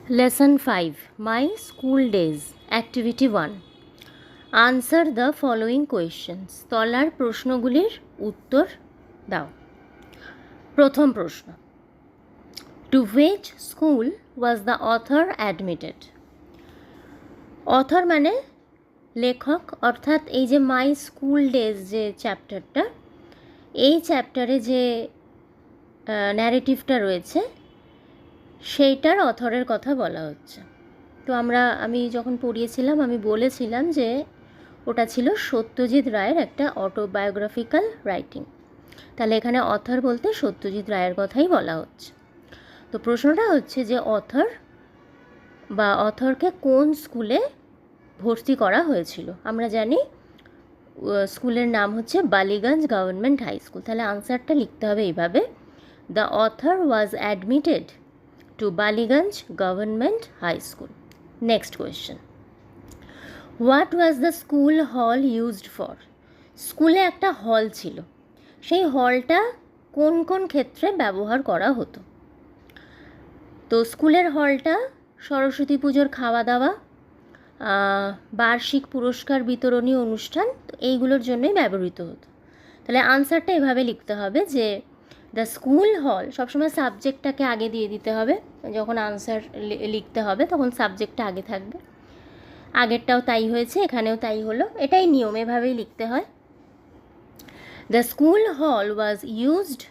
Lesson 5 My School Days Activity 1 Answer the following questions. তলার প্রশ্নগুলির উত্তর দাও। প্রথম প্রশ্ন, To which school was the author admitted? Author মানে লেখক, অর্থাৎ এই যে মাই স্কুল ডেজ যে চ্যাপ্টারটা, এই চ্যাপ্টারে যে ন্যারেটিভটা রয়েছে সেইটার অথরের কথা বলা হচ্ছে। তো আমি যখন পড়িয়েছিলাম আমি বলেছিলাম যে ওটা ছিল সত্যজিৎ রায়ের একটা অটোবায়োগ্রাফিক্যাল রাইটিং। তাহলে এখানে অথর বলতে সত্যজিৎ রায়ের কথাই বলা হচ্ছে। তো প্রশ্নটা হচ্ছে যে অথরকে কোন স্কুলে ভর্তি করা হয়েছিল। আমরা জানি স্কুলের নাম হচ্ছে বালিগঞ্জ গভর্নমেন্ট হাই স্কুল। তাহলে আনসারটা লিখতে হবে এইভাবে, the author was admitted to Baliganj Government High School. Next question. What was the school hall used for? স্কুলে একটা হল ছিল, সেই হলটা কোন কোন ক্ষেত্রে ব্যবহার করা হতো? তো স্কুলের হলটা সরস্বতী পুজোর খাওয়া দাওয়া, বার্ষিক পুরস্কার বিতরণী অনুষ্ঠান, তো এইগুলোর জন্যই ব্যবহৃত হতো। তাহলে আনসারটা এভাবে লিখতে হবে যে দ্য স্কুল হল, সবসময় সাবজেক্টটাকে আগে দিয়ে দিতে হবে, যখন আনসার লিখতে হবে তখন সাবজেক্টটা আগে থাকবে। আগেরটাও তাই হয়েছে, এখানেও তাই হলো, এটাই নিয়ম, এভাবেই লিখতে হয়। The school hall was used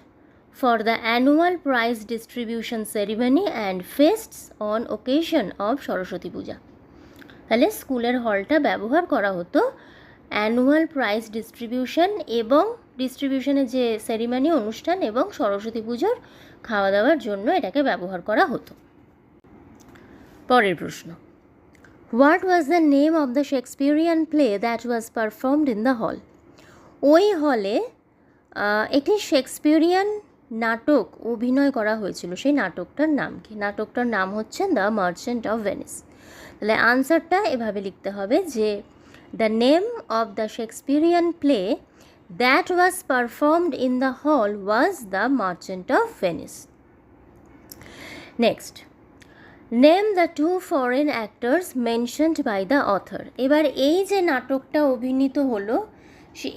for the annual prize distribution ceremony and fests on occasion of Saraswati Puja. তাহলে স্কুলের হলটা ব্যবহার করা হতো অ্যানুয়াল প্রাইজ ডিস্ট্রিবিউশন এবং ডিস্ট্রিবিউশনের যে সেরিমনি অনুষ্ঠান এবং সরস্বতী পুজোর খাওয়া দাওয়ার জন্য এটাকে ব্যবহার করা হতো। পরের প্রশ্ন, what was the name of the Shakespearean play that was performed in the hall? ওই হলে একটি শেক্সপিয়ারিয়ান নাটক অভিনয় করা হয়েছিল, সেই নাটকটার নাম কি? নাটকটার নাম হচ্ছে দ্য মার্চেন্ট অফ ভেনিস। তাহলে আনসারটা এভাবে লিখতে হবে যে the name of the Shakespearean play that was performed in the hall was The Merchant of Venice. Next, name the two foreign actors mentioned by the author. এবার এই যে নাটকটা অভিনীত হলো,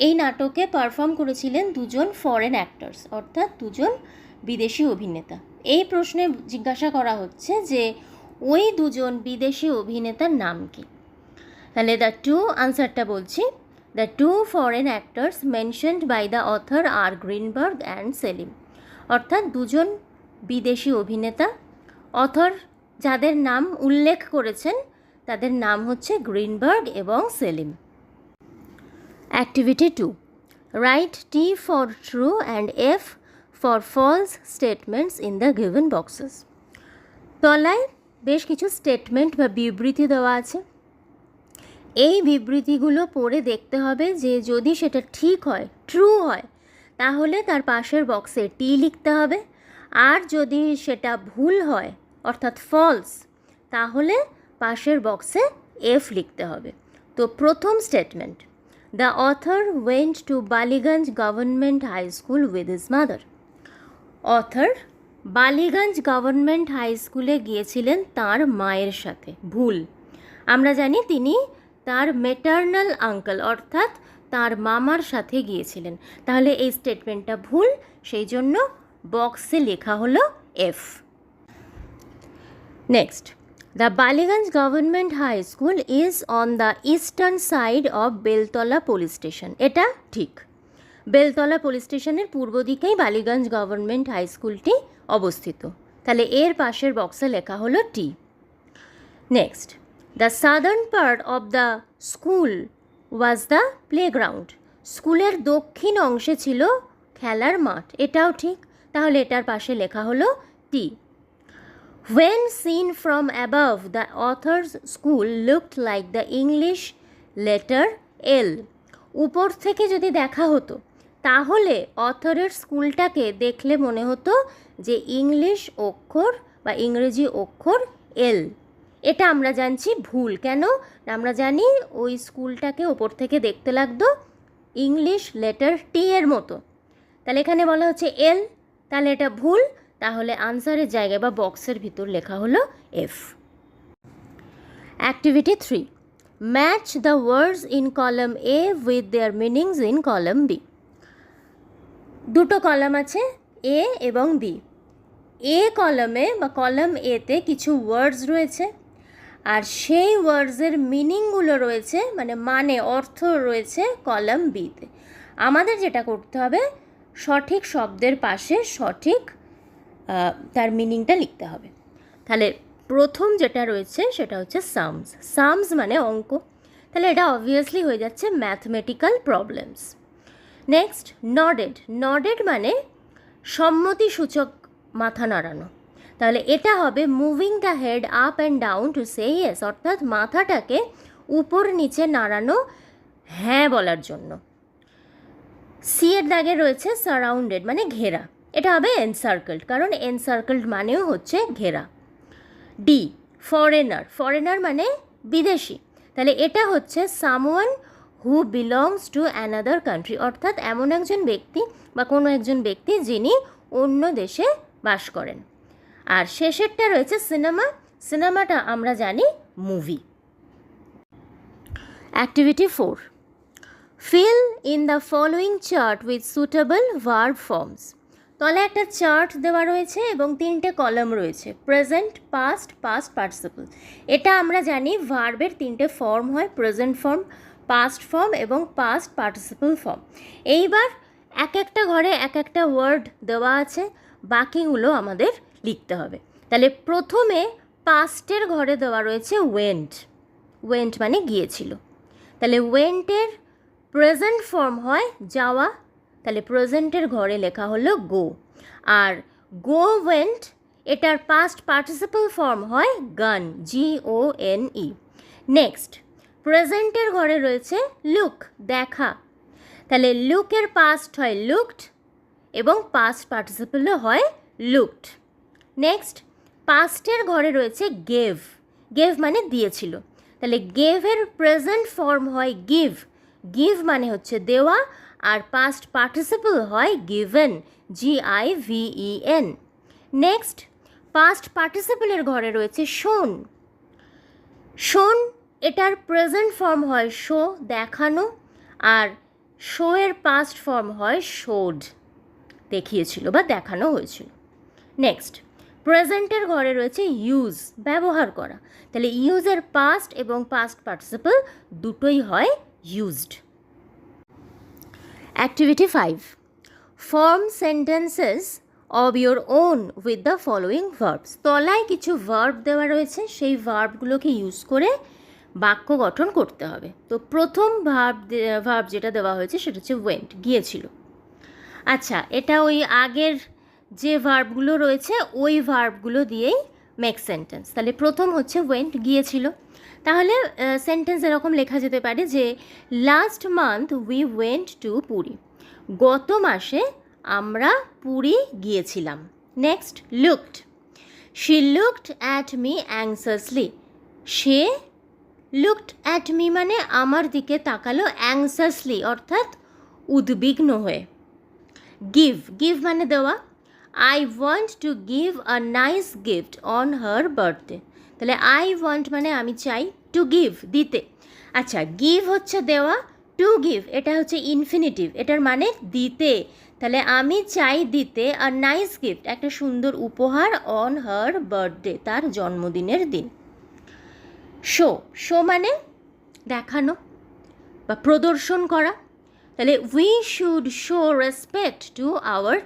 এই নাটকে পারফর্ম করেছিলেন দুজন ফরেন অ্যাক্টার্স, অর্থাৎ দুজন বিদেশি অভিনেতা। এই প্রশ্নে জিজ্ঞাসা করা হচ্ছে যে ওই দুজন বিদেশি অভিনেতার নাম কি? তাহলে আনসারটা বলছি, The two foreign actors mentioned by the author are Greenberg and Selim. অর্থাৎ দুজন বিদেশি অভিনেতা, অথর যাদের নাম উল্লেখ করেছেন তাদের নাম হচ্ছে গ্রিনবার্গ এবং Salim. Activity 2 write T for true and F for false statements in the given boxes. তলায় বেশ কিছু স্টেটমেন্ট বা বিবৃতি দেওয়া আছে। এই বিবৃতিগুলো পড়ে দেখতে হবে যে যদি সেটা ঠিক হয়, ট্রু হয়, তাহলে তার পাশের বক্সে টি লিখতে হবে, আর যদি সেটা ভুল হয় অর্থাৎ ফলস, তাহলে পাশের বক্সে এফ লিখতে হবে। তো প্রথম statement, the author went to Ballygunge government high school with his mother. Author Ballygunge government high স্কুলে গিয়েছিলেন তার মায়ের সাথে। ভুল, আমরা জানি তিনি তার মেটার্নাল আঙ্কেল অর্থাৎ তার মামার সাথে গিয়েছিলেন। তাহলে এই স্টেটমেন্টটা ভুল, সেই জন্য বক্সে লেখা হলো F. Next, the Ballygunge government high school is on the eastern side of Beltala police station. এটা ঠিক, বেলতলা পুলিশ স্টেশনের পূর্ব দিকেই বালিগঞ্জ গভর্নমেন্ট হাই স্কুলটি অবস্থিত। তাহলে এর পাশের বক্সে লেখা হলো টি। Next, The southern part of the school was the playground. স্কুলের দক্ষিণ অংশে ছিল খেলার মাঠ। এটাও ঠিক, তাহলে এটার পাশে লেখা হলো টি। When seen from above, the author's school looked like the English letter L. উপর থেকে যদি দেখা হতো তাহলে অথরের স্কুলটাকে দেখলে মনে হতো যে ইংলিশ অক্ষর বা ইংরেজি অক্ষর এল। এটা আমরা জানছি ভুল। কেন? আমরা জানি ওই স্কুলটাকে ওপর থেকে দেখতে লাগতো ইংলিশ লেটার টি এর মতো, তাহলে এখানে বলা হচ্ছে এল, তাহলে এটা ভুল, তাহলে আনসারের জায়গায় বা বক্সের ভিতর লেখা হলো F. Activity 3, match the words in column A with their meanings in column B. দুটো কলাম আছে, এ এবং বি। এ কলামে বা কলাম এতে কিছু ওয়ার্ডস রয়েছে, আর সেই ওয়ার্ডসের মিনিংগুলো রয়েছে, মানে অর্থ রয়েছে কলাম বিতে। আমাদের যেটা করতে হবে, সঠিক শব্দের পাশে সঠিক তার মিনিংটা লিখতে হবে। তাহলে প্রথম যেটা রয়েছে সেটা হচ্ছে সামস। সামস মানে অঙ্ক, তাহলে এটা অবভিয়াসলি হয়ে যাচ্ছে ম্যাথমেটিক্যাল প্রবলেমস। নেক্সট নডেড। নডেড মানে সম্মতিসূচক মাথা নাড়ানো, তাহলে এটা হবে moving the head up and down to say yes, অর্থাৎ মাথাটাকে উপর নিচে নাড়ানো হ্যাঁ বলার জন্য। সি এর দাগে রয়েছে সারাউন্ডেড মানে ঘেরা, এটা হবে এনসার্কেলড, কারণ এনসার্কেলড মানেও হচ্ছে ঘেরা। D foreigner. ফরেনার মানে বিদেশি, তাহলে এটা হচ্ছে someone who belongs to another country, অর্থাৎ এমন একজন ব্যক্তি বা কোনো একজন ব্যক্তি যিনি অন্য দেশে বাস করেন। আর শেষেরটা রয়েছে সিনেমা। সিনেমাটা আমরা জানি movie. Activity 4, fill in the following chart with suitable verb forms. তলে একটা চার্ট দেওয়া রয়েছে এবং 3টে কলাম রয়েছে, প্রেজেন্ট, পাস্ট, পাস্ট পার্টিসিপল। এটা আমরা জানি ভার্বের 3টে ফর্ম হয়, প্রেজেন্ট ফর্ম, পাস্ট ফর্ম এবং পাস্ট পার্টিসিপল ফর্ম। এইবার এক একটা ঘরে এক একটা ওয়ার্ড দেওয়া আছে, বাকিগুলো আমাদের লিখতে হবে। তাহলে প্রথমে পাস্টের ঘরে দেওয়া রয়েছে ওয়েন্ট। ওয়েন্ট মানে গিয়েছিল, তাহলে ওয়েন্টের প্রেজেন্ট ফর্ম হয় যাওয়া, তাহলে প্রেজেন্টের ঘরে লেখা হলো গো। আর গো ওয়েন্ট, এটার পাস্ট পার্টিসিপল ফর্ম হয় গান, GONE। নেক্সট প্রেজেন্টের ঘরে রয়েছে লুক, দেখা, তাহলে লুকের পাস্ট হয় লুকড এবং পাস্ট পার্টিসিপলও হয় লুকড। নেক্সট পাস্টের ঘরে রয়েছে গেভ। গেভ মানে দিয়েছিল, তাহলে গেভের প্রেজেন্ট ফর্ম হয় গিভ। গিভ মানে হচ্ছে দেওয়া, আর পাস্ট পার্টিসিপল হয় গিভেন, GIVEN। নেক্সট পাস্ট পার্টিসিপলের ঘরে রয়েছে শোন। শোন, এটার প্রেজেন্ট ফর্ম হয় শো, দেখানো, আর শো এর পাস্ট ফর্ম হয় শোড, দেখিয়েছিল বা দেখানো হয়েছিল। নেক্সট প্রেজেন্টের ঘরে রয়েছে ইউজ, ব্যবহার করা, তাহলে ইউজের পাস্ট এবং পাস্ট পার্টিসিপল দুটোই হয় used. Activity 5, form sentences of your own with the following verbs. তলায় কিছু ভার্ব দেওয়া রয়েছে, সেই ভার্বগুলোকে ইউজ করে বাক্য গঠন করতে হবে। তো প্রথম ভার্ব যেটা দেওয়া হয়েছে সেটা হচ্ছে ওয়েন্ট, গিয়েছিল। আচ্ছা, এটা ওই আগের যে ভার্বগুলো রয়েছে ওই ভার্বগুলো দিয়েই মেক সেন্টেন্স। তাহলে প্রথম হচ্ছে ওয়েন্ট, গিয়েছিল, তাহলে সেন্টেন্স এরকম লেখা যেতে পারে যে last month we went to Puri, গত মাসে আমরা পুরী গিয়েছিলাম। Next looked, she looked at me anxiously, সে লুকড অ্যাট মি মানে আমার দিকে তাকালো, অ্যাংসাসলি অর্থাৎ উদ্বিগ্ন হয়ে। গিভ, গিভ মানে দেওয়া, I want to give a nice gift on her birthday, তাহলে আই ওয়ান্ট মানে আমি চাই, টু গিভ দিতে। আচ্ছা, গিভ হচ্ছে দেওয়া, টু গিভ এটা হচ্ছে ইনফিনিটিভ, এটার মানে দিতে, তাহলে আমি চাই দিতে আ নাইস গিফট একটা সুন্দর উপহার অন হার বার্থডে তার জন্মদিনের দিন। শো, শো মানে দেখানো বা প্রদর্শন করা, তাহলে we should show respect to our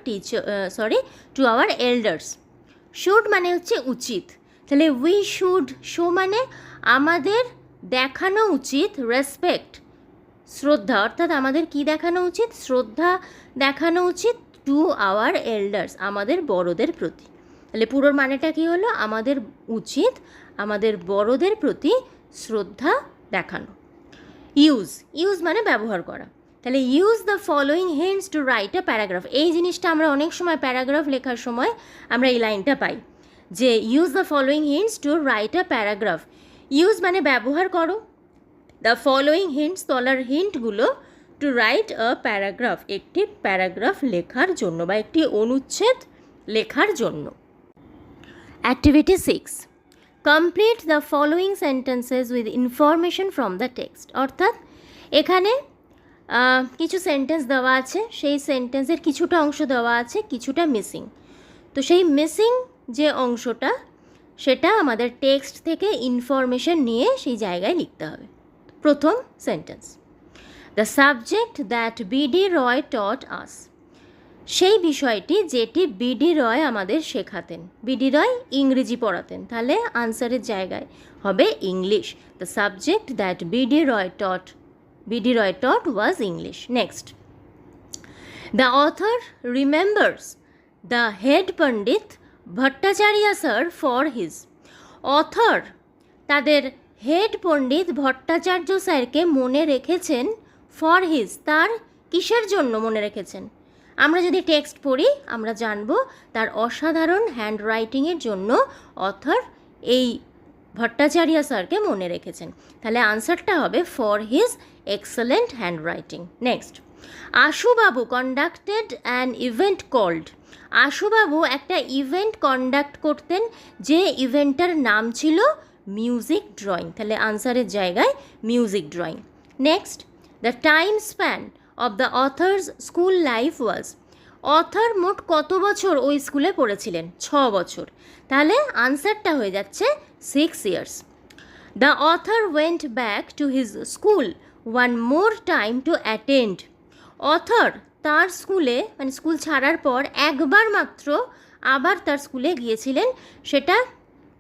to our elders. Should মানে হচ্ছে উচিত, তাহলে উই শুড শো মানে আমাদের দেখানো উচিত, রেসপেক্ট শ্রদ্ধা, অর্থাৎ আমাদের কি দেখানো উচিত, শ্রদ্ধা দেখানো উচিত, টু আওয়ার এল্ডার্স আমাদের বড়দের প্রতি। তাহলে পুরোর মানেটা কী হলো, আমাদের উচিত আমাদের বড়দের প্রতি শ্রদ্ধা দেখানো। ইউজ, ইউজ মানে ব্যবহার করা, তাহলে use the following hints to write a paragraph. এই জিনিসটা আমরা অনেক সময় প্যারাগ্রাফ লেখার সময় আমরা এই লাইনটা পাই যে use the following hints to write a paragraph. Use মানে ব্যবহার করো, দ্য ফলোয়িং হিন্টস তলার হিন্টগুলো টু রাইট আ প্যারাগ্রাফ, একটি প্যারাগ্রাফ লেখার জন্য বা একটি অনুচ্ছেদ লেখার জন্য। Activity 6, complete the following sentences with information from the text. অর্থাৎ এখানে কিছু সেন্টেন্স দেওয়া আছে, সেই সেন্টেন্সের কিছুটা অংশ দেওয়া আছে, কিছুটা মিসিং। তো সেই মিসিং যে অংশটা সেটা আমাদের টেক্সট থেকে ইনফরমেশন নিয়ে সেই জায়গায় লিখতে হবে। প্রথম sentence, the subject that BD Roy taught us. সেই বিষয়টি যেটি বিডি রয় আমাদের শেখাতেন। বিডি রয় ইংরেজি পড়াতেন, তাহলে আনসারের জায়গায় হবে English. The subject that BD Roy taught was English. Next, the author remembers the head Pandit Bhattacharya sir for his. Author তাদের হেড পণ্ডিত ভট্টাচার্য স্যারকে মনে রেখেছেন ফর হিজ, তার কিসের জন্য মনে রেখেছেন? আমরা যদি টেক্সট পড়ি আমরা জানব তার অসাধারণ হ্যান্ড রাইটিংয়ের জন্য অথর এই ভট্টাচার্য স্যারকে মনে রেখেছেন। তাহলে আনসারটা হবে for his excellent hand writing. Next, Ashubabu conducted an event called. Ashubabu একটা ইভেন্ট কন্ডাক্ট করতেন, যে ইভেন্টটার নাম ছিল মিউজিক ড্রয়িং। তাহলে আনসারের জায়গায় music drawing. Next, the time span of the authors school life was. Author মোট কত বছর ওই স্কুলে পড়েছিলেন? 6 বছর। তাহলে আনসারটা হয়ে যাচ্ছে 6 years. The author went back to his school one more time to attend. Author তার স্কুলে, মানে স্কুল ছাড়ার পর একবার মাত্র আবার তার স্কুলে গিয়েছিলেন। সেটা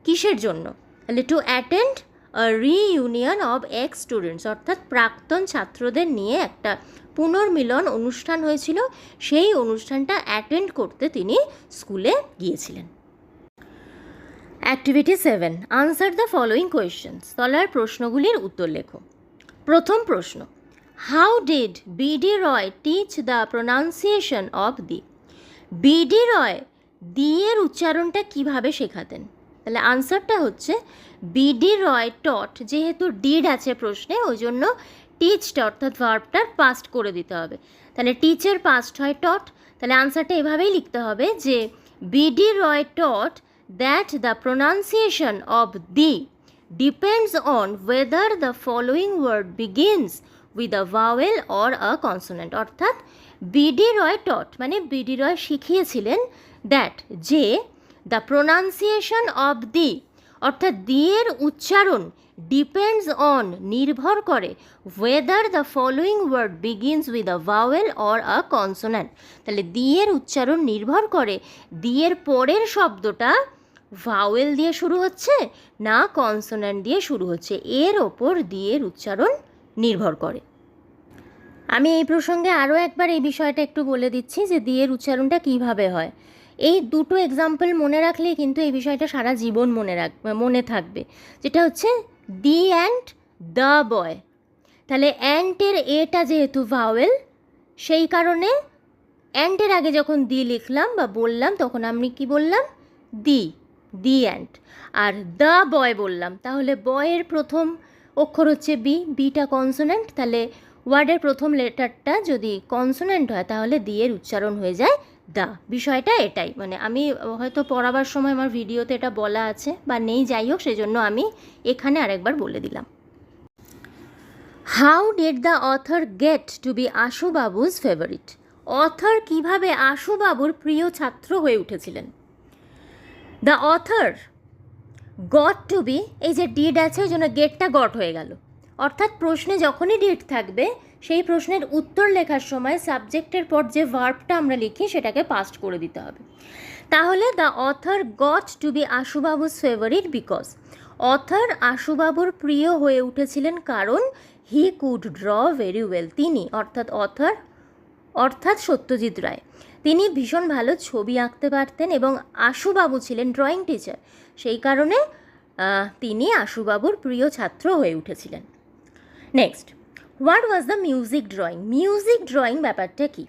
কিসের জন্য? তাহলে to attend a reunion of x students, অর্থাৎ প্রাক্তন ছাত্রদের নিয়ে একটা পুনর্মিলন অনুষ্ঠান হয়েছিল, সেই অনুষ্ঠানটা অ্যাটেন্ড করতে তিনি স্কুলে গিয়েছিলেন। Activity 7, answer the following questions. তলার প্রশ্নগুলির উত্তর লেখো। প্রথম প্রশ্ন, how did BD Roy teach the pronunciation of the. BD Roy the এর উচ্চারণটা কিভাবে শেখাতেন? তাহলে আনসারটা হচ্ছে বিডি রয় টট, যেহেতু ডিড আছে প্রশ্নে ওই জন্য টিচটা অর্থাৎ ভার্বটার পাস্ট করে দিতে হবে। তাহলে টিচের পাস্ট হয় টট। তাহলে আনসারটা এভাবেই লিখতে হবে যে B D Roy taught that the pronunciation of the depends on whether the following word begins with a vowel or a consonant. অর্থাৎ বিডি রয় টট মানে বিডি রয় শিখিয়েছিলেন দ্যাট, যে দ্য প্রোনাউন্সিয়েশন অফ দি অর্থাৎ দি এর উচ্চারণ ডিপেন্ডস অন নির্ভর করে whether the following word begins with a vowel or a consonant. তাহলে দি এর উচ্চারণ নির্ভর করে দি এর পরের শব্দটা ভাওয়েল দিয়ে শুরু হচ্ছে না কনসোন্যান্ট দিয়ে শুরু হচ্ছে, এর ওপর দি এর উচ্চারণ নির্ভর করে। আমি এই প্রসঙ্গে আরও একবার এই বিষয়টা একটু বলে দিচ্ছি যে দি এর উচ্চারণটা কীভাবে হয়। এই দুটো এক্সাম্পল মনে রাখলেই কিন্তু এই বিষয়টা সারা জীবন মনে থাকবে, যেটা হচ্ছে দি অ্যান্ড দ্য বয়। তাহলে অ্যান্টের এটা যেহেতু ভাওয়েল, সেই কারণে অ্যান্টের আগে যখন দি লিখলাম বা বললাম তখন আমি কি বললাম? দি অ্যান্ট। আর দ্য বয় বললাম, তাহলে বয়ের প্রথম অক্ষর হচ্ছে বি, বিটা কনসোনেন্ট। তাহলে ওয়ার্ডের প্রথম লেটারটা যদি কনসোনেন্ট হয় তাহলে দি এর উচ্চারণ হয়ে যায় দা। বিষয়টা এটাই, মানে আমি হয়তো পড়াবার সময় আমার ভিডিওতে এটা বলা আছে বা নেই, যাই হোক সেজন্য আমি এখানে আরেকবার বলে দিলাম। How did the author get to be Ashubabu's favourite. Author কিভাবে আশুবাবুর প্রিয় ছাত্র হয়ে উঠেছিলেন? The author got to be, এই যে ডিড আছে ওই জন্য গেটটা গট হয়ে গেল। অর্থাৎ প্রশ্নে যখনই ডিড থাকবে সেই প্রশ্নের উত্তর লেখার সময় সাবজেক্টের পর যে ভার্বটা আমরা লিখি সেটাকে পাস্ট করে দিতে হবে। তাহলে the author got to be Ashubabu's favourite because, author আশুবাবুর প্রিয় হয়ে উঠেছিলেন কারণ he could draw very well, তিনি অর্থাৎ সত্যজিৎ রায়, তিনি ভীষণ ভালো ছবি আঁকতে পারতেন এবং আশুবাবু ছিলেন ড্রয়িং টিচার, সেই কারণে তিনি আশুবাবুর প্রিয় ছাত্র হয়ে উঠেছিলেন। Next, what was the music drawing. Music drawing ব্যাপারটা কি?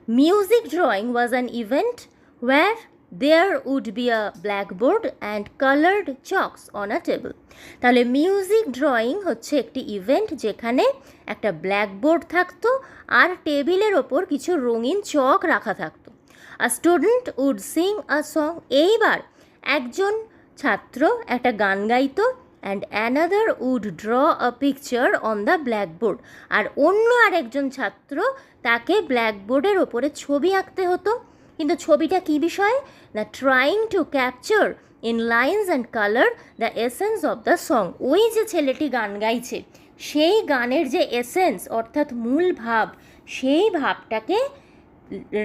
Music drawing was an event where there would be a blackboard and colored chalks on a table. তাহলে মিউজিক ড্রয়িং হচ্ছে একটি ইভেন্ট যেখানে একটা ব্ল্যাকবোর্ড থাকতো আর টেবিলের ওপর কিছু রঙিন চক রাখা থাকতো। A student would sing a song, এইবার একজন ছাত্র একটা গান গাইতো, and another would draw a picture on the blackboard, আর অন্য আরেকজন ছাত্র তাকে ব্ল্যাকবোর্ডের ওপরে ছবি আঁকতে হতো। কিন্তু ছবিটা কী বিষয়ে না, trying to capture in lines and colour the essence of the song. ওই যে ছেলেটি গান গাইছে সেই গানের যে এসেন্স অর্থাৎ মূল ভাব, সেই ভাবটাকে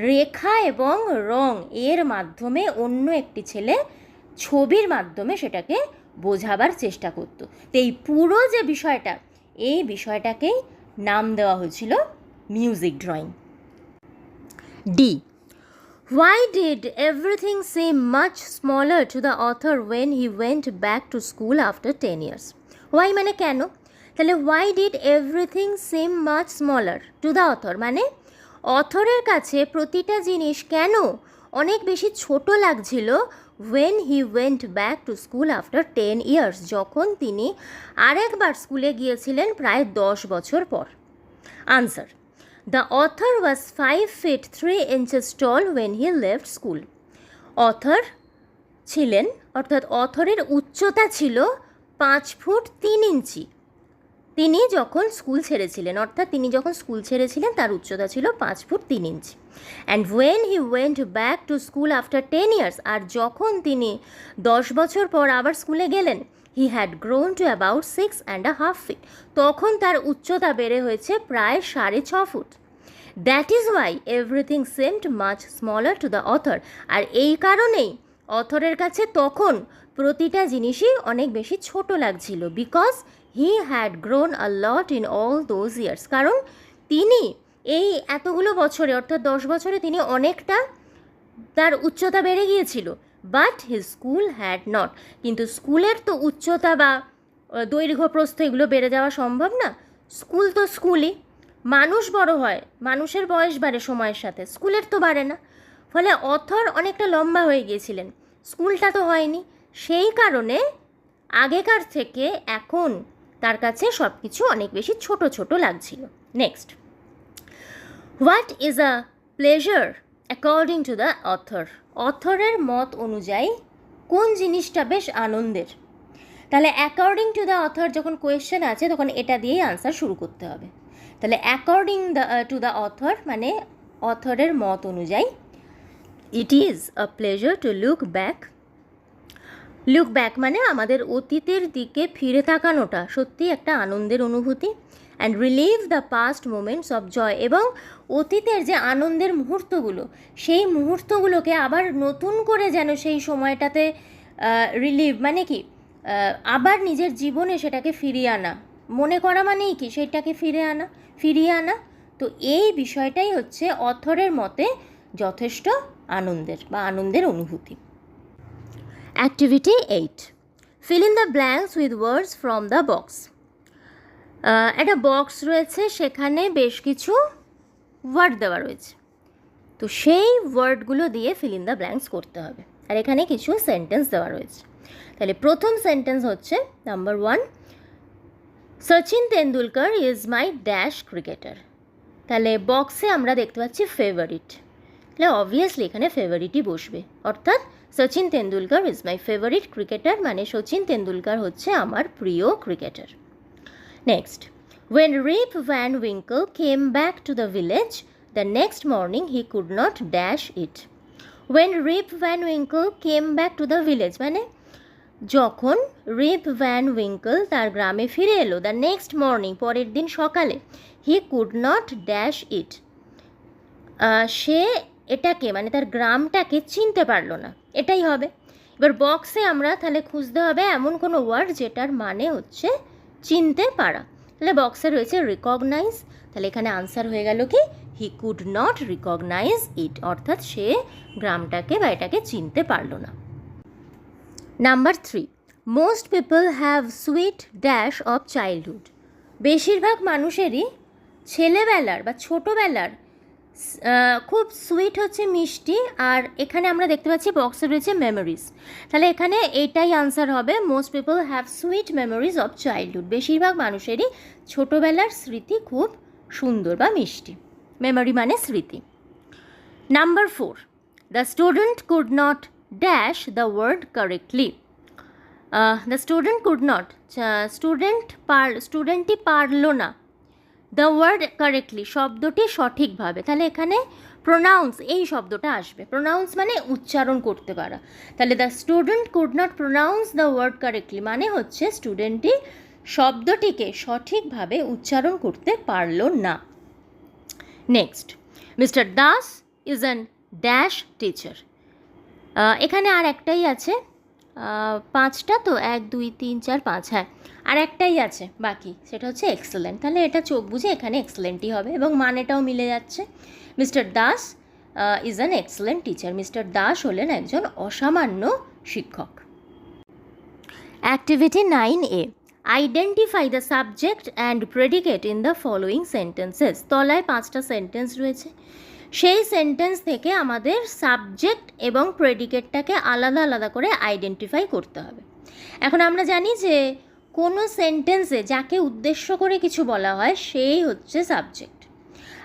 রেখা এবং রং এর মাধ্যমে অন্য একটি ছেলে ছবির মাধ্যমে সেটাকে বোঝাবার চেষ্টা করতো। তো এই পুরো যে বিষয়টা, এই বিষয়টাকেই নাম দেওয়া হয়েছিল music drawing. D, why did everything seem much smaller to the author when he went back to school after 10 years? Why মানে কেন? তাহলে why did everything seem much smaller to the author মানে অথরের কাছে প্রতিটা জিনিস কেন অনেক বেশি ছোট লাগছিল when he went back to school after 10 years, যখন তিনি আরেকবার স্কুলে গিয়েছিলেন প্রায় 10 বছর পর। Answer, the author was 5 feet 3 inches tall when he left school. Author ছিলেন, অর্থাৎ অথরের উচ্চতা ছিল 5 ফুট 3 ইঞ্চি তিনি যখন স্কুল ছেড়েছিলেন, অর্থাৎ তিনি যখন স্কুল ছেড়েছিলেন তার উচ্চতা ছিল 5 ফুট 3 ইঞ্চি। And when he went back to school after 10 years, আর যখন তিনি 10 বছর পর আবার স্কুলে গেলেন, he had grown to about 6.5 feet, তখন তার উচ্চতা বেড়ে হয়েছে প্রায় 6.5 foot. That is why everything seemed much smaller to the author, আর এই কারণেই অথরের কাছে তখন প্রতিটা জিনিসই অনেক বেশি ছোট লাগছিল, because he had grown a lot in all those years, কারণ তিনি এই এতগুলো বছরে অর্থাৎ 10 বছরে তিনি অনেকটা তার উচ্চতা বেড়ে গিয়েছিল। But his school had not, কিন্তু স্কুলের তো উচ্চতা বা দৈর্ঘ্য প্রস্থ এগুলো বেড়ে যাওয়া সম্ভব না। স্কুল তো স্কুলই, মানুষ বড় হয়, মানুষের বয়স বাড়ে সময়ের সাথে, স্কুলের তো বাড়ে না। ফলে অথর অনেকটা লম্বা হয়ে গিয়েছিলেন, স্কুলটা তো হয়নি। সেই কারণে আগেকার থেকে এখন তার কাছে সব কিছু অনেক বেশি ছোট ছোট লাগছিল। Next, what is a pleasure according to the author? অথরের মত অনুযায়ী কোন জিনিসটা বেশ আনন্দের? তাহলে অ্যাকর্ডিং টু দ্য অথর যখন কোয়েশ্চেন আছে তখন এটা দিয়েই আনসার শুরু করতে হবে। তাহলে অ্যাকর্ডিং টু দ্য অথর মানে অথরের মত অনুযায়ী, it is a pleasure to look back. Look back মানে আমাদের অতীতের দিকে ফিরে তাকানোটা সত্যি একটা আনন্দের অনুভূতি। And relive the past moments of joy, এবং অতীতের যে আনন্দের মুহূর্তগুলো সেই মুহূর্তগুলোকে আবার নতুন করে যেন সেই সময়টাতে রিলিভ মানে কি আবার নিজের জীবনে সেটাকে ফিরিয়ে আনা, মনে করা মানেই কি সেটাকে ফিরিয়ে আনা। তো এই বিষয়টাই হচ্ছে অথরের মতে যথেষ্ট আনন্দের বা আনন্দের অনুভূতি। Activity 8, fill in the blanks with words from the box. একটা বক্স রয়েছে, সেখানে বেশ কিছু ওয়ার্ড দেওয়া রয়েছে, তো সেই ওয়ার্ডগুলো দিয়ে ফিল ইন দ্য ব্ল্যাঙ্কস করতে হবে। আর এখানে কিছু সেন্টেন্স দেওয়া রয়েছে। তাহলে প্রথম সেন্টেন্স হচ্ছে number 1, Sachin Tendulkar is my dash cricketer. তাহলে বক্সে আমরা দেখতে পাচ্ছি ফেভারিট, তাহলে অবভিয়াসলি এখানে ফেভারিটই বসবে, অর্থাৎ Sachin Tendulkar is my favourite cricketer মানে সচিন তেন্ডুলকর হচ্ছে আমার প্রিয় cricketer. Next, when Rip Van Winkle came back to the village the next morning he could not dash it. When Rip Van Winkle came back to the village মানে যখন রিপ van winkle তার গ্রামে ফিরে এলো, দ্য নেক্সট মর্নিং পরের দিন সকালে, he could not dash it সে এটাকে মানে তার গ্রামটাকে চিনতে পারলো না, এটাই হবে। এবার বক্সে আমরা তাহলে খুঁজতে হবে এমন কোনো ওয়ার্ড যেটার মানে হচ্ছে চিনতে পারা। তাহলে বক্সে রয়েছে রিকগনাইজ, তাহলে এখানে আনসার হয়ে গেল কি হি কুড নট রিকগনাইজ ইট, অর্থাৎ সে গ্রামটাকে বা এটাকে চিনতে পারলো না। Number 3, most people have sweet dash of childhood. বেশিরভাগ মানুষেরই ছেলেবেলার বা ছোটোবেলার খুব সুইট হচ্ছে মিষ্টি, আর এখানে আমরা দেখতে পাচ্ছি বক্সে রয়েছে মেমোরিজ, তাহলে এখানে এইটাই আনসার হবে, most people have sweet memories of childhood. বেশিরভাগ মানুষেরই ছোটোবেলার স্মৃতি খুব সুন্দর বা মিষ্টি। মেমোরি মানে স্মৃতি। Number 4, the student could not dash the word correctly. The student could not, স্টুডেন্টটি পারলো না দ্য ওয়ার্ড কারেক্টলি, শব্দটি সঠিকভাবে, তাহলে এখানে প্রোনাউন্স এই শব্দটা আসবে। প্রোনাউন্স মানে উচ্চারণ করতে পারা, তাহলে the student could not pronounce the word correctly মানে হচ্ছে স্টুডেন্টটি শব্দটিকে সঠিকভাবে উচ্চারণ করতে পারল না। Next, mister Das is an dash teacher. এখানে আর একটাই আছে, 5টা তো, 1 2 3 4 5, হ্যাঁ আর একটাই আছে বাকি, সেটা হচ্ছে এক্সেলেন্ট। তাহলে এটা চোখ বুঝে এখানে এক্সেলেন্টই হবে এবং মানেটাও মিলে যাচ্ছে। Mister Das is an excellent teacher, mister Das হলেন একজন অসামান্য শিক্ষক। Activity 9A, identify the subject and predicate in the following sentences. তলায় 5টা সেন্টেন্স রয়েছে, সেই সেন্টেন্স থেকে আমাদের সাবজেক্ট এবং প্রেডিকেটটাকে আলাদা আলাদা করে আইডেন্টিফাই করতে হবে। এখন আমরা জানি যে কোনো সেন্টেন্সে যাকে উদ্দেশ্য করে কিছু বলা হয় সেই হচ্ছে সাবজেক্ট,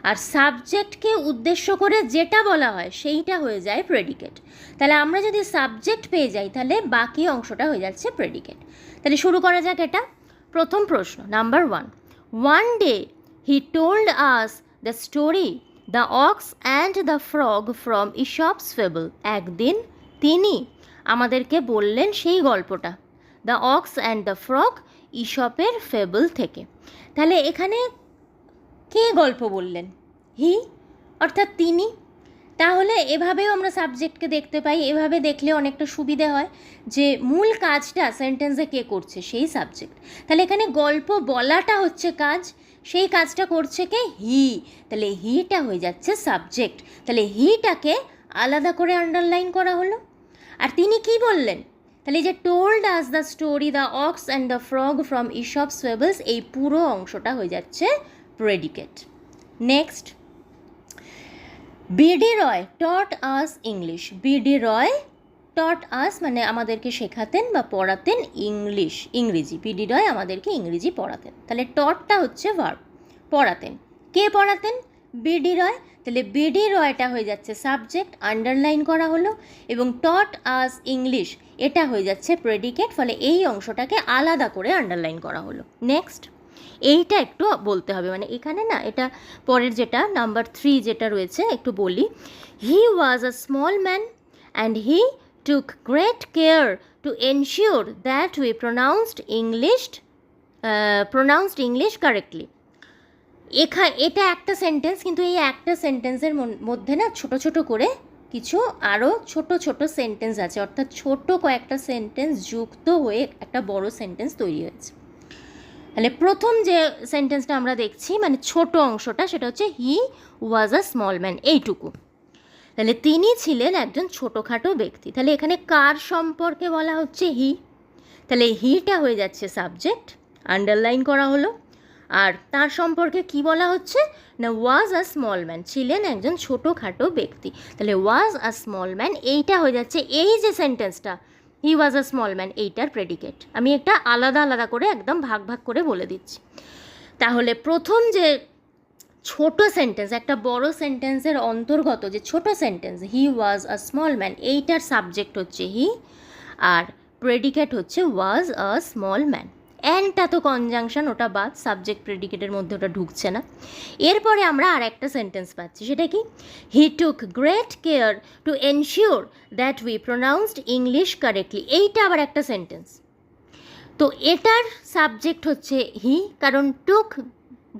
আর সাবজেক্টকে উদ্দেশ্য করে যেটা বলা হয় সেইটা হয়ে যায় প্রেডিকেট। তাহলে আমরা যদি সাবজেক্ট পেয়ে যাই তাহলে বাকি অংশটা হয়ে যাচ্ছে প্রেডিকেট। তাহলে শুরু করা যাক এটা। প্রথম প্রশ্ন, number 1, one day he told us the story the ox and the frog from Aesop's fable. একদিন তিনি আমাদেরকে বললেন সেই গল্পটা, the ox and the frog, ইশপের ফেবল থেকে। তাহলে এখানে কে গল্প বললেন? হি, অর্থাৎ তিনি। তাহলে এভাবেও আমরা সাবজেক্টকে দেখতে পাই, এভাবে দেখলে অনেকটা সুবিধে হয় যে মূল কাজটা সেন্টেন্সে কে করছে, সেই সাবজেক্ট। তাহলে এখানে গল্প বলাটা হচ্ছে কাজ, সেই কাজটা করছে কে? হি। তাহলে হিটা হয়ে যাচ্ছে সাবজেক্ট, তাহলে হিটাকে আলাদা করে আন্ডারলাইন করা হলো। আর তিনি কি বললেন? তাহলে যে told us the story the ox and the frog from Aesop's fables, এই পুরো অংশটা হয়ে যাচ্ছে predicate. Next, BD Roy taught us English. BD Roy taught us মানে আমাদেরকে শেখাতেন বা পড়াতেন ইংরেজি। বিডি রয় আমাদেরকে ইংরেজি পড়াতেন। তাহলে টটটা হচ্ছে ভার্ব, পড়াতেন। কে পড়াতেন? বিডি রয়। তাহলে বিডি রয়টা হয়ে যাচ্ছে সাবজেক্ট, আন্ডারলাইন করা হলো, এবং টট আস ইংলিশ এটা হয়ে যাচ্ছে প্রেডিকেট, ফলে এই অংশটাকে আলাদা করে আন্ডারলাইন করা হলো। নেক্সট, এইটা একটু বলতে হবে, মানে এখানে না, এটা পরের যেটা নাম্বার 3 যেটা রয়েছে একটু বলি। He was a small man and he took great care to ensure that we pronounced English correctly. এটা একটা সেন্টেন্স, কিন্তু এই একটা সেন্টেন্সের মধ্যে না ছোট ছোট করে কিছু আরও ছোট ছোট সেন্টেন্স আছে, অর্থাৎ ছোট কয়েকটা সেন্টেন্স যুক্ত হয়ে একটা বড় সেন্টেন্স তৈরি হয়েছে। তাহলে প্রথম যে সেন্টেন্সটা আমরা দেখছি, মানে ছোট অংশটা, সেটা হচ্ছে হি ওয়াজ আ স্মল ম্যান, এইটুকু। তাহলে তিনি ছিলেন একজন ছোটোখাটো ব্যক্তি। তাহলে এখানে কার সম্পর্কে বলা হচ্ছে? হি। তাহলে হিটা হয়ে যাচ্ছে সাবজেক্ট, আন্ডারলাইন করা হলো। আর তার সম্পর্কে কি বলা হচ্ছে না, ওয়াজ আ স্মল ম্যান, ছিলেন একজন ছোটোখাটো ব্যক্তি। তাহলে ওয়াজ আ স্মল ম্যান এইটা হয়ে যাচ্ছে, এই যে সেন্টেন্সটা হি ওয়াজ আ স্মল ম্যান, এইটার প্রেডিকেট। আমি একটা আলাদা আলাদা করে একদম ভাগ ভাগ করে বলে দিচ্ছি। তাহলে প্রথম যে ছোট সেন্টেন্স, একটা বড় সেন্টেন্সের অন্তর্গত যে ছোট sentence he was a small man, এইটার সাবজেক্ট হচ্ছে হি, আর প্রেডিকেট হচ্ছে ওয়াজ আ স্মল ম্যান। অ্যান্ডটা তো কনজাংশন, ওটা বাদ, সাবজেক্ট প্রেডিকেটের মধ্যে ওটা ঢুকছে না। এরপরে আমরা আর একটা সেন্টেন্স পাচ্ছি, সেটা কি? He took great care to ensure that we pronounced English correctly, এইটা আবার একটা সেন্টেন্স। তো এটার সাবজেক্ট হচ্ছে হি, কারণ টুক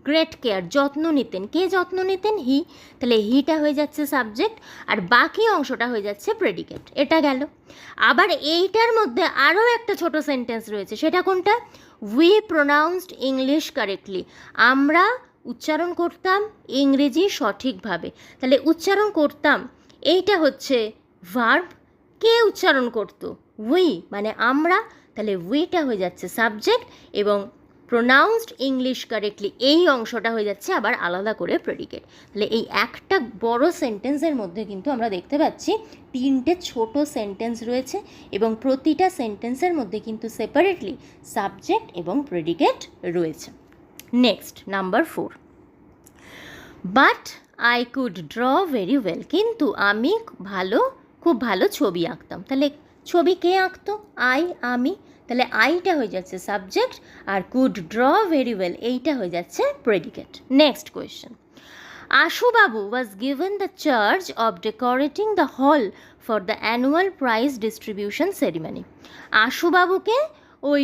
গ্রেট কেয়ার, যত্ন নিতেন। কে যত্ন নিতেন? হি। তাহলে হিটা হয়ে যাচ্ছে সাবজেক্ট, আর বাকি অংশটা হয়ে যাচ্ছে প্রেডিকেট। এটা গেল। আবার এইটার মধ্যে আরও একটা ছোট সেন্টেন্স রয়েছে, সেটা কোনটা? উই প্রোনাউন্সড ইংলিশ কারেক্টলি, আমরা উচ্চারণ করতাম ইংরেজি সঠিকভাবে। তাহলে উচ্চারণ করতাম, এইটা হচ্ছে ভার্ব। কে উচ্চারণ করতো? উই, মানে আমরা। তাহলে উইটা হয়ে যাচ্ছে সাবজেক্ট, এবং প্রোনাউন্সড ইংলিশ কারেক্টলি, এই অংশটা হয়ে যাচ্ছে আবার আলাদা করে প্রেডিকেট। তাহলে এই একটা বড় সেন্টেন্সের মধ্যে কিন্তু আমরা দেখতে পাচ্ছি তিনটে ছোট সেন্টেন্স রয়েছে এবং প্রতিটা সেন্টেন্সের মধ্যে কিন্তু সেপারেটলি সাবজেক্ট এবং প্রেডিকেট রয়েছে। Next number 4, but I could draw very well, কিন্তু আমি খুব ভালো ছবি আঁকতাম। তাহলে ছবি কে আঁকতো? আমি। তাহলে আইটা হয়ে যাচ্ছে সাবজেক্ট আর কুড ড্র ভেরি ওয়েল এইটা হয়ে যাচ্ছে predicate. Next question, Ashubabu was given the charge of decorating the hall for the annual prize distribution ceremony. আশুবাবুকে ওই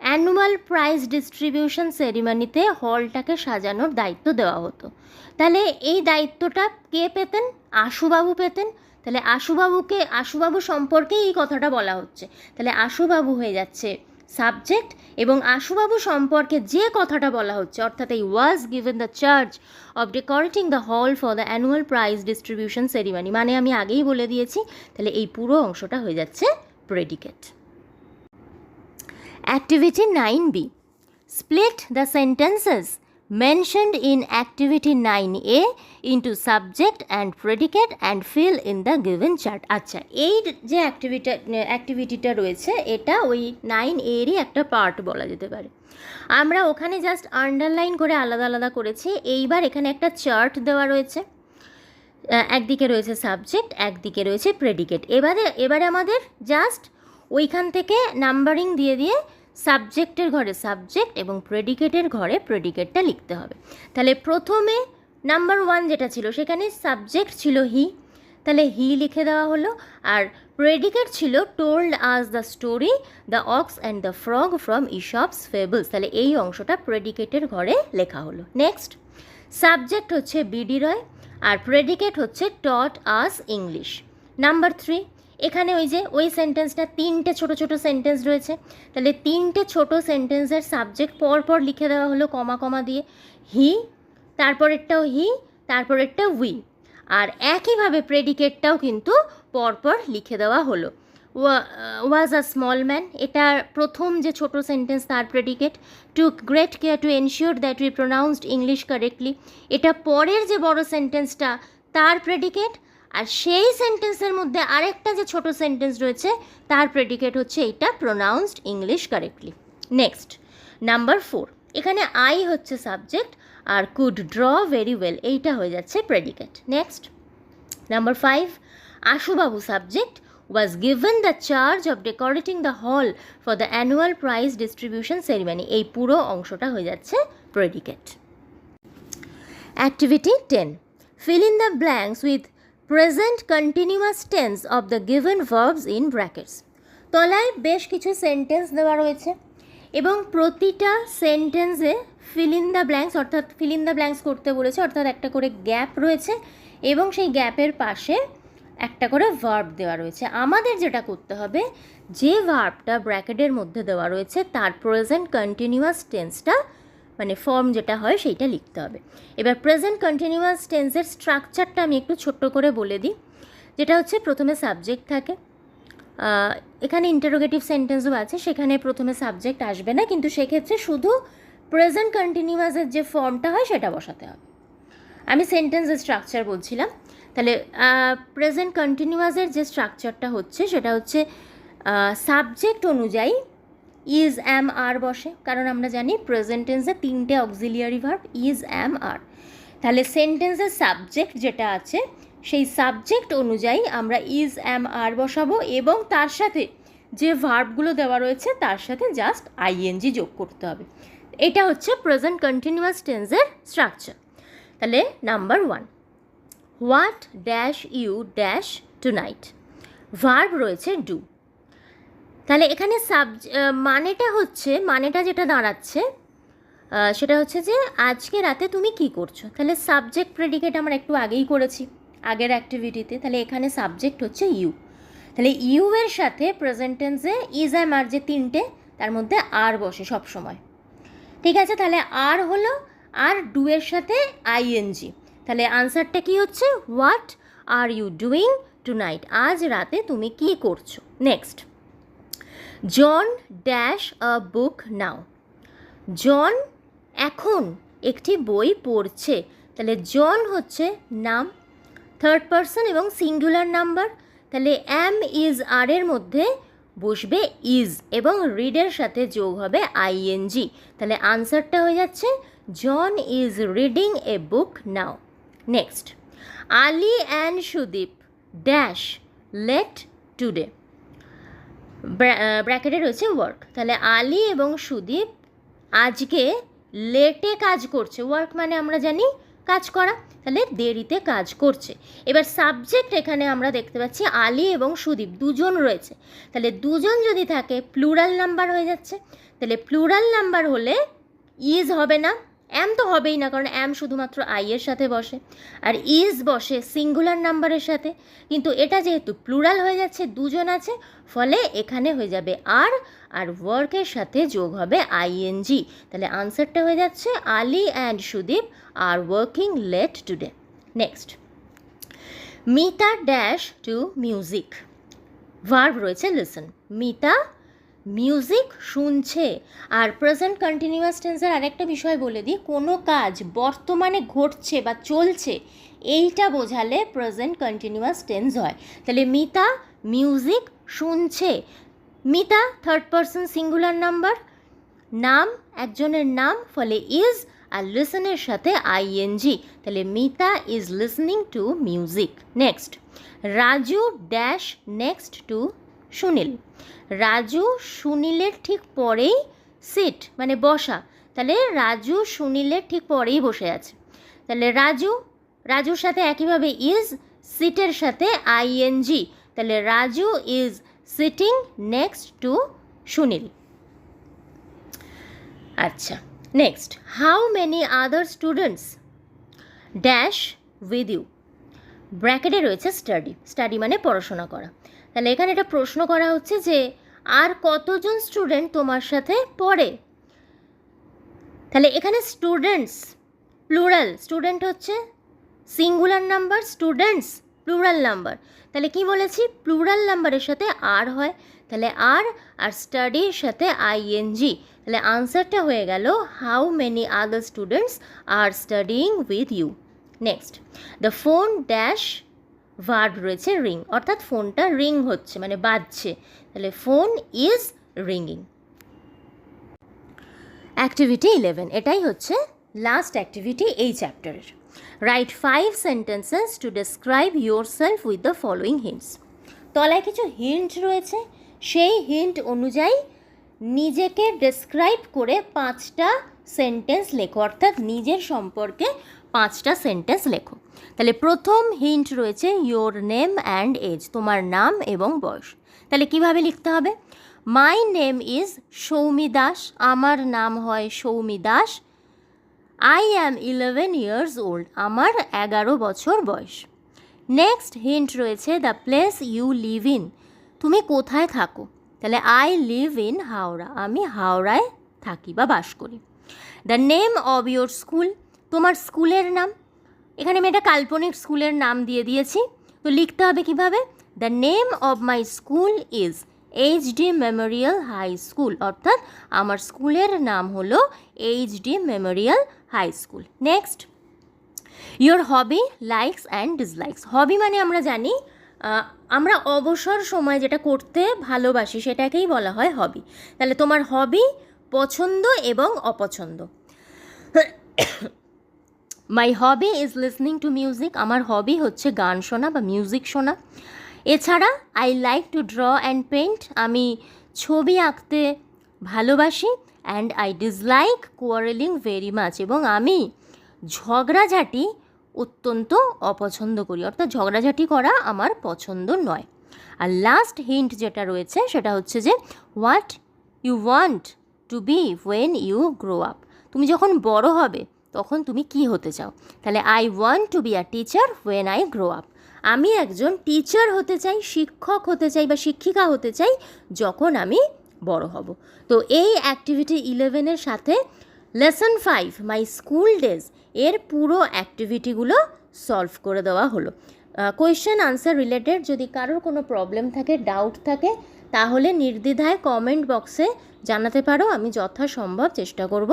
অ্যানুয়াল প্রাইজ ডিস্ট্রিবিউশন সেরিমনিতে হলটাকে সাজানোর দায়িত্ব দেওয়া হতো। তাহলে এই দায়িত্বটা কে পেতেন? আশুবাবু পেতেন। তাহলে আশুবাবু সম্পর্কে এই কথাটা বলা হচ্ছে, তাহলে আশুবাবু হয়ে যাচ্ছে সাবজেক্ট এবং আশুবাবু সম্পর্কে যে কথাটা বলা হচ্ছে অর্থাৎ এই ওয়াজ given the charge of decorating the hall for the annual prize distribution ceremony, মানে আমি আগেই বলে দিয়েছি। তাহলে এই পুরো অংশটা হয়ে যাচ্ছে predicate. Activity 9B, split the sentences mentioned in activity 9A into subject and predicate and fill in the given chart. আচ্ছা, এই যে অ্যাক্টিভিটিটা রয়েছে এটা ওই 9A-রই একটা পার্ট বলা যেতে পারে। আমরা ওখানে জাস্ট আন্ডারলাইন করে আলাদা আলাদা করেছি। এইবার এখানে একটা চার্ট দেওয়া রয়েছে, একদিকে রয়েছে সাবজেক্ট, একদিকে রয়েছে প্রেডিকেট। এবারে আমাদের জাস্ট ওইখান থেকে নাম্বারিং দিয়ে দিয়ে সাবজেক্টের ঘরে সাবজেক্ট এবং প্রেডিকেটের ঘরে প্রেডিকেটটা লিখতে হবে। তাহলে প্রথমে নাম্বার 1 যেটা ছিল সেখানে সাবজেক্ট ছিল হি, তাহলে হি লিখে দেওয়া হলো, আর প্রেডিকেট ছিল told us the story the ox and the frog from Aesop's fables, তাহলে এই অংশটা প্রেডিকেটের ঘরে লেখা হলো। নেক্সট, সাবজেক্ট হচ্ছে বিডি রয় আর প্রেডিকেট হচ্ছে টট আস ইংলিশ। নাম্বার 3, এখানে ওই সেন্টেন্সটা তিনটে ছোট ছোট সেন্টেন্স রয়েছে, তাহলে তিনটে ছোট সেন্টেন্সের সাবজেক্ট পরপর লিখে দেওয়া হলো কমা কমা দিয়ে, হি, তারপরেরটাও হি, তারপরেরটা উই, আর একইভাবে প্রেডিকেটটাও কিন্তু পরপর লিখে দেওয়া হলো। ওয়াজ আ স্মল ম্যান, এটা প্রথম যে ছোট সেন্টেন্স তার predicate. Took great care to ensure that we pronounced English correctly, এটা পরের যে বড় সেন্টেন্সটা তার প্রেডিকেট, আর সেই সেন্টেন্সের মধ্যে আরেকটা যে ছোট সেন্টেন্স রয়েছে তার প্রেডিকেট হচ্ছে এইটা pronounced English correctly. Next number 4, এখানে আই হচ্ছে সাবজেক্ট আর কুড ড্র ভেরি ওয়েল এইটা হয়ে যাচ্ছে predicate. Next number 5, Ashubabu subject, was given the charge of decorating the hall for the annual prize distribution ceremony, এই পুরো অংশটা হয়ে যাচ্ছে predicate. Activity 10, fill in the blanks with present continuous tense of the given verbs in brackets. তলায় বেশ কিছু sentence দেওয়া রয়েছে এবং প্রতিটা সেন্টেন্সে ফিল ইন দ্য ব্ল্যাঙ্কস অর্থাৎ ফিল ইন দ্য ব্ল্যাঙ্কস করতে বলেছে, অর্থাৎ একটা করে গ্যাপ রয়েছে এবং সেই গ্যাপের পাশে একটা করে ভার্ব দেওয়া রয়েছে। আমাদের যেটা করতে হবে, যে ভার্বটা ব্র্যাকেটের মধ্যে দেওয়া রয়েছে তার প্রেজেন্ট কন্টিনিউয়াস টেন্সটা মানে ফর্ম যেটা হয় সেইটা লিখতে হবে। এবার প্রেজেন্ট কন্টিনিউয়াস টেন্সের স্ট্রাকচারটা আমি একটু ছোট্ট করে বলে দিই, যেটা হচ্ছে প্রথমে সাবজেক্ট থাকে, এখানে ইন্টারোগেটিভ সেন্টেন্সও আছে, সেখানে প্রথমে সাবজেক্ট আসবে না, কিন্তু সেক্ষেত্রে শুধু প্রেজেন্ট কন্টিনিউয়াসের যে ফর্মটা হয় সেটা বসাতে হবে। আমি সেন্টেন্সের স্ট্রাকচার বলছিলাম, তাহলে প্রেজেন্ট কন্টিনিউয়াসের যে স্ট্রাকচারটা হচ্ছে সেটা হচ্ছে সাবজেক্ট অনুযায়ী ইজ অ্যাম আর বসে, কারণ আমরা জানি প্রেজেন্ট টেন্সে 3টে অক্সিলিয়ারি ভার্ব ইজ অ্যাম আর। তাহলে সেন্টেন্সের সাবজেক্ট যেটা আছে সেই সাবজেক্ট অনুযায়ী আমরা ইজ অ্যাম আর বসাবো এবং তার সাথে যে ভার্বগুলো দেওয়া রয়েছে তার সাথে জাস্ট আইএনজি যোগ করতে হবে। এটা হচ্ছে প্রেজেন্ট কন্টিনিউয়াস টেন্সের স্ট্রাকচার। তাহলে number 1, what dash you dash tonight, verb রয়েছে ডু। তাহলে এখানে মানেটা যেটা দাঁড়াচ্ছে সেটা হচ্ছে যে আজকে রাতে তুমি কি করছো। তাহলে সাবজেক্ট প্রেডিকেট আমরা একটু আগেই করেছি আগের অ্যাক্টিভিটিতে, তাহলে এখানে সাবজেক্ট হচ্ছে ইউ। তাহলে ইউ এর সাথে প্রেজেন্ট টেন্সে ইজ অ্যাম আর যে 3টে তার মধ্যে আর বসে সব সময়, ঠিক আছে। তাহলে আর হলো, আর ডু এর সাথে আইএনজি, তাহলে আনসারটা কি হচ্ছে what are you doing tonight, আজ রাতে তুমি কি করছো। নেক্সট, জন ড্যাশ আ বুক নাও, জন এখন একটি বই পড়ছে, তাহলে জন হচ্ছে নাম, থার্ড পারসন এবং সিঙ্গুলার নাম্বার, তাহলে অ্যাম ইজ আর এর মধ্যে বসবে ইজ এবং রিডের সাথে যোগ হবে আইএনজি, তাহলে আনসারটা হয়ে যাচ্ছে John is reading a book now. Next, Ali and Sudip dash late today, ব্র্যাকেটে রয়েছে ওয়ার্ক, তাহলে আলি এবং সুদীপ আজকে লেটে কাজ করছে, ওয়ার্ক মানে আমরা জানি কাজ করা, তাহলে দেরিতে কাজ করছে। এবার সাবজেক্ট এখানে আমরা দেখতে পাচ্ছি আলি এবং সুদীপ দুজন রয়েছে, তাহলে দুজন যদি থাকে প্লুরাল নাম্বার হয়ে যাচ্ছে, তাহলে প্লুরাল নাম্বার হলে ইজ হবে না, অ্যাম তো হবেই না, কারণ অ্যাম শুধুমাত্র আই এর সাথে বসে, আর ইজ বসে সিঙ্গুলার নাম্বারের সাথে, কিন্তু এটা যেহেতু প্লুরাল হয়ে যাচ্ছে, দুজন আছে, ফলে এখানে হয়ে যাবে আর ওয়ার্কের সাথে যোগ হবে আইএনজি, তাহলে আনসারটা হয়ে যাচ্ছে Ali and Sudip are working late today. Next, Mita dash to music, verb রয়েছে লিসন, মিতা মিউজিক শুনছে। আর প্রেজেন্ট কন্টিনিউয়াস টেন্সের আরেকটা বিষয় বলে দিই, কোনো কাজ বর্তমানে ঘটছে বা চলছে এইটা বোঝালে প্রেজেন্ট কন্টিনিউয়াস টেন্স হয়, তাহলে মিতা মিউজিক শুনছে, Mita third person singular number, নাম একজনের নাম, ফলে ইজ আর লিসনের সাথে আইএনজি, তাহলে Mita is listening to music. Next, Raju dash next to Sunil, Raju সুনীলের ঠিক পরেই সিট মানে বসা, তাহলে রাজু সুনীলের ঠিক পরেই বসে আছে, তাহলে রাজুর সাথে একইভাবে ইজ, সিটের সাথে আইএনজি, তাহলে Raju is sitting next to Sunil. আচ্ছা, next, how many other students dash with you, ব্র্যাকেটে রয়েছে স্টাডি, স্টাডি মানে পড়াশোনা করা, তাহলে এখানে একটা প্রশ্ন করা হচ্ছে যে আর কতজন স্টুডেন্ট তোমার সাথে পড়ে, তাহলে এখানে স্টুডেন্টস প্লুরাল, স্টুডেন্ট হচ্ছে singular number, students plural number, তাহলে কি বলেছি প্লুরাল নাম্বারের সাথে আর হয়, তাহলে আর স্টাডির সাথে আইএনজি, তাহলে আনসারটা হয়ে গেল how many other students are studying with you. Next, the phone dash verb রয়েছে রিং, অর্থাৎ ফোনটা রিং হচ্ছে মানে বাজছে, তাহলে ফোন ইজ রিঙ্গিং। অ্যাক্টিভিটি 11, এটাই হচ্ছে লাস্ট অ্যাক্টিভিটি এই চ্যাপ্টারের। Right 5 sentences to describe your self with the following hints, তলায় কিছু হিন্ট রয়েছে, সেই হিন্ট অনুযায়ী নিজেকে ডেসক্রাইব করে 5টা সেন্টেন্স লেখো, অর্থাৎ নিজের সম্পর্কে 5টা সেন্টেন্স লেখো। তাহলে প্রথম হিন্ট রয়েছে ইয়োর নেম অ্যান্ড এজ, তোমার নাম এবং বয়স, তাহলে কিভাবে লিখতে হবে, my name is Soumi Das, আমার নাম হয় Soumi Das, I am 11 years old, আমার 11 বছর বয়স। নেক্সট হিন্ট রয়েছে the place you live in, তুমি কোথায় থাকো, তাহলে আই লিভ ইন হাওড়া, আমি হাওড়ায় থাকি বা বাস করি। The name of your school, তোমার স্কুলের নাম, এখানে আমি একটা কাল্পনিক স্কুলের নাম দিয়ে দিয়েছি, তো লিখতে হবে কিভাবে, the name of my school is HD memorial high school, অর্থাৎ আমার স্কুলের নাম হলো HD memorial high school. Next, your hobby likes and dislikes, hobby মানে আমরা জানি আমরা অবসর সময় যেটা করতে ভালোবাসি সেটাকেই বলা হয় হবি, তাহলে তোমার হবি পছন্দ এবং অপছন্দ। My hobby is listening to music, আমার হবি হচ্ছে গান শোনা বা মিউজিক শোনা। এছাড়া I like to draw and paint, আমি ছবি আঁকতে ভালোবাসি, and I dislike quarreling very much, এবং আমি ঝগড়াঝাটি অত্যন্ত অপছন্দ করি, অর্থাৎ ঝগড়াঝাটি করা আমার পছন্দ নয়। আর লাস্ট হিন্ট যেটা রয়েছে সেটা হচ্ছে যে what you want to be when you grow up, তুমি যখন বড় হবে তখন তুমি কি হতে চাও, তাহলে I want to be a teacher when I grow up, আমি একজন টিচার হতে চাই, শিক্ষক হতে চাই বা শিক্ষিকা হতে চাই যখন আমি বড় হব। তো এই অ্যাক্টিভিটি 11-এর সাথে লেসন 5 মাই স্কুল ডেজ এর পুরো অ্যাক্টিভিটিগুলো সলভ করে দেওয়া হলো। কোয়েশ্চেন আনসার রিলেটেড যদি কারোর কোনো প্রবলেম থাকে, ডাউট থাকে, তাহলে নির্দ্বিধায় কমেন্ট বক্সে জানাতে পারো, আমি যথাসম্ভব চেষ্টা করব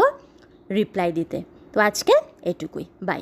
রিপ্লাই দিতে। তো আজকে এটুকুই, বাই।